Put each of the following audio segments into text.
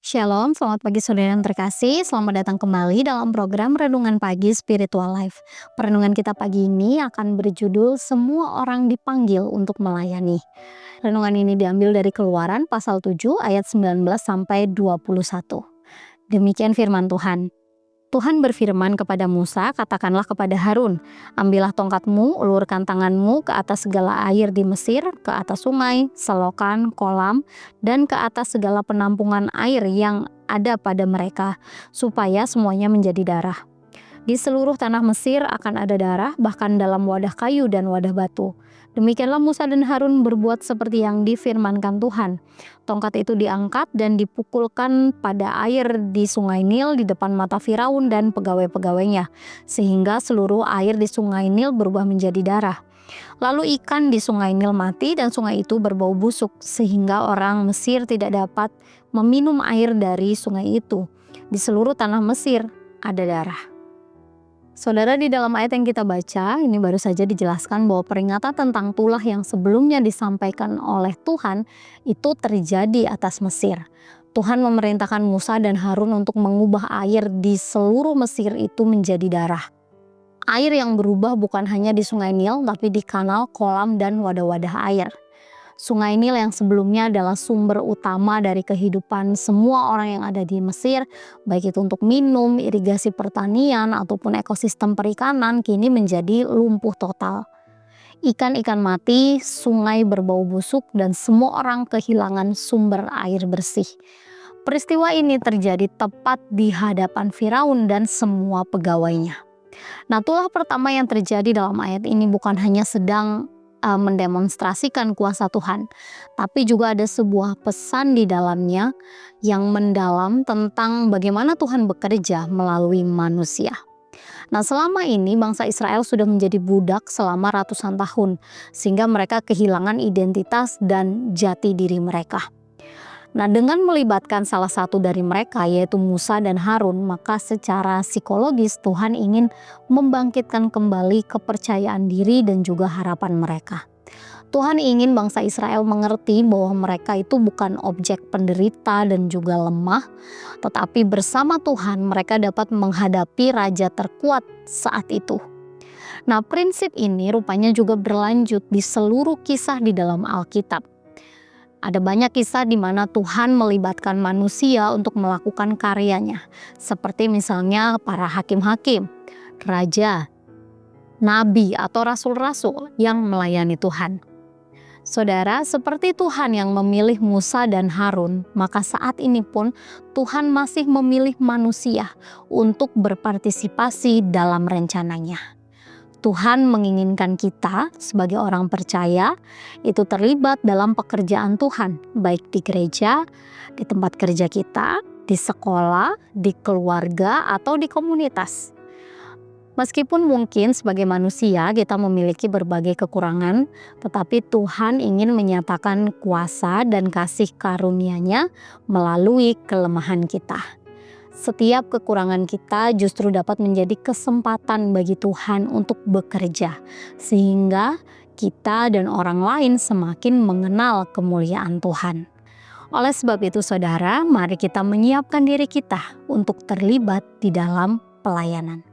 Shalom, selamat pagi saudara yang terkasih. Selamat datang kembali dalam program Renungan Pagi Spiritual Life. Perenungan kita pagi ini akan berjudul Semua Orang Dipanggil untuk Melayani. Renungan ini diambil dari Keluaran pasal 7 ayat 19 sampai 21. Demikian firman Tuhan. Tuhan berfirman kepada Musa, katakanlah kepada Harun, ambillah tongkatmu, ulurkan tanganmu ke atas segala air di Mesir, ke atas sungai, selokan, kolam, dan ke atas segala penampungan air yang ada pada mereka, supaya semuanya menjadi darah. Di seluruh tanah Mesir akan ada darah, bahkan dalam wadah kayu dan wadah batu. Demikianlah Musa dan Harun berbuat seperti yang difirmankan Tuhan. Tongkat itu diangkat dan dipukulkan pada air di sungai Nil di depan mata Firaun dan pegawai-pegawainya, sehingga seluruh air di sungai Nil berubah menjadi darah. Lalu ikan di sungai Nil mati dan sungai itu berbau busuk, sehingga orang Mesir tidak dapat meminum air dari sungai itu. Di seluruh tanah Mesir ada darah. Saudara, di dalam ayat yang kita baca, ini baru saja dijelaskan bahwa peringatan tentang tulah yang sebelumnya disampaikan oleh Tuhan itu terjadi atas Mesir. Tuhan memerintahkan Musa dan Harun untuk mengubah air di seluruh Mesir itu menjadi darah. Air yang berubah bukan hanya di sungai Nil, tapi di kanal, kolam, dan wadah-wadah air. Sungai Nil yang sebelumnya adalah sumber utama dari kehidupan semua orang yang ada di Mesir, baik itu untuk minum, irigasi pertanian, ataupun ekosistem perikanan, kini menjadi lumpuh total. Ikan-ikan mati, sungai berbau busuk, dan semua orang kehilangan sumber air bersih. Peristiwa ini terjadi tepat di hadapan Firaun dan semua pegawainya. Nah, tulah pertama yang terjadi dalam ayat ini bukan hanya sedang mendemonstrasikan kuasa Tuhan, tapi juga ada sebuah pesan di dalamnya yang mendalam tentang bagaimana Tuhan bekerja melalui manusia. Nah, selama ini bangsa Israel sudah menjadi budak selama ratusan tahun, sehingga mereka kehilangan identitas dan jati diri mereka. Nah, dengan melibatkan salah satu dari mereka, yaitu Musa dan Harun, maka secara psikologis Tuhan ingin membangkitkan kembali kepercayaan diri dan juga harapan mereka. Tuhan ingin bangsa Israel mengerti bahwa mereka itu bukan objek penderita dan juga lemah, tetapi bersama Tuhan mereka dapat menghadapi raja terkuat saat itu. Nah, prinsip ini rupanya juga berlanjut di seluruh kisah di dalam Alkitab. Ada banyak kisah di mana Tuhan melibatkan manusia untuk melakukan karyanya, seperti misalnya para hakim-hakim, raja, nabi, atau rasul-rasul yang melayani Tuhan. Saudara, seperti Tuhan yang memilih Musa dan Harun, maka saat ini pun Tuhan masih memilih manusia untuk berpartisipasi dalam rencananya. Tuhan menginginkan kita sebagai orang percaya itu terlibat dalam pekerjaan Tuhan, baik di gereja, di tempat kerja kita, di sekolah, di keluarga, atau di komunitas. Meskipun mungkin sebagai manusia kita memiliki berbagai kekurangan, tetapi Tuhan ingin menyatakan kuasa dan kasih karunia-Nya melalui kelemahan kita. Setiap kekurangan kita justru dapat menjadi kesempatan bagi Tuhan untuk bekerja, sehingga kita dan orang lain semakin mengenal kemuliaan Tuhan. Oleh sebab itu, saudara, mari kita menyiapkan diri kita untuk terlibat di dalam pelayanan.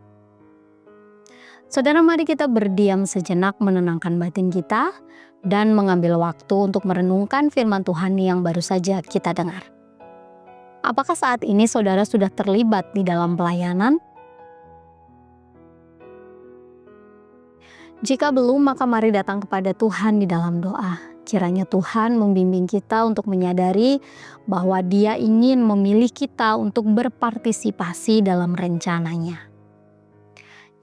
Saudara, mari kita berdiam sejenak menenangkan batin kita dan mengambil waktu untuk merenungkan firman Tuhan yang baru saja kita dengar. Apakah saat ini saudara sudah terlibat di dalam pelayanan? Jika belum, maka mari datang kepada Tuhan di dalam doa. Kiranya Tuhan membimbing kita untuk menyadari bahwa Dia ingin memilih kita untuk berpartisipasi dalam rencananya.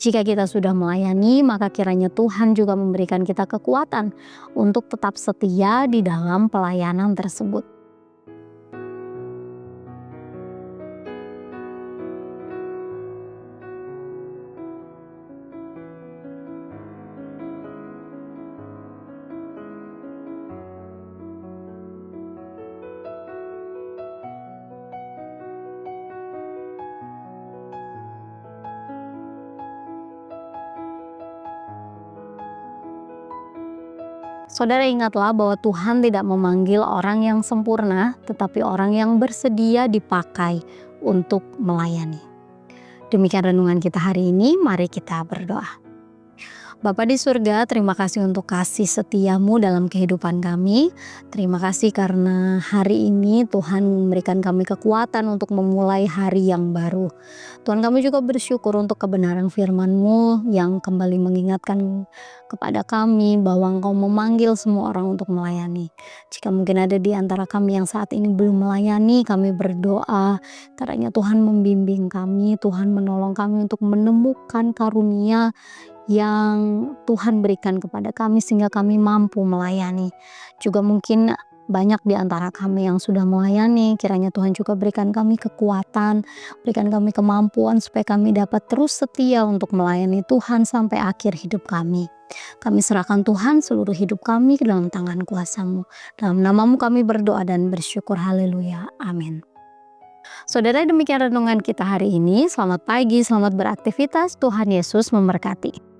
Jika kita sudah melayani, maka kiranya Tuhan juga memberikan kita kekuatan untuk tetap setia di dalam pelayanan tersebut. Saudara ingatlah bahwa Tuhan tidak memanggil orang yang sempurna, tetapi orang yang bersedia dipakai untuk melayani. Demikian renungan kita hari ini, mari kita berdoa. Bapa di surga, terima kasih untuk kasih setiamu dalam kehidupan kami. Terima kasih karena hari ini Tuhan memberikan kami kekuatan untuk memulai hari yang baru. Tuhan, kami juga bersyukur untuk kebenaran firman-Mu yang kembali mengingatkan kepada kami bahwa Engkau memanggil semua orang untuk melayani. Jika mungkin ada di antara kami yang saat ini belum melayani, kami berdoa kiranya Tuhan membimbing kami, Tuhan menolong kami untuk menemukan karunia yang Tuhan berikan kepada kami sehingga kami mampu melayani. Juga mungkin banyak di antara kami yang sudah melayani, kiranya Tuhan juga berikan kami kekuatan, berikan kami kemampuan supaya kami dapat terus setia untuk melayani Tuhan sampai akhir hidup kami. Kami serahkan Tuhan seluruh hidup kami ke dalam tangan kuasa-Mu. Dalam nama-Mu kami berdoa dan bersyukur. Haleluya. Amin. Saudara, demikian renungan kita hari ini. Selamat pagi, selamat beraktivitas. Tuhan Yesus memberkati.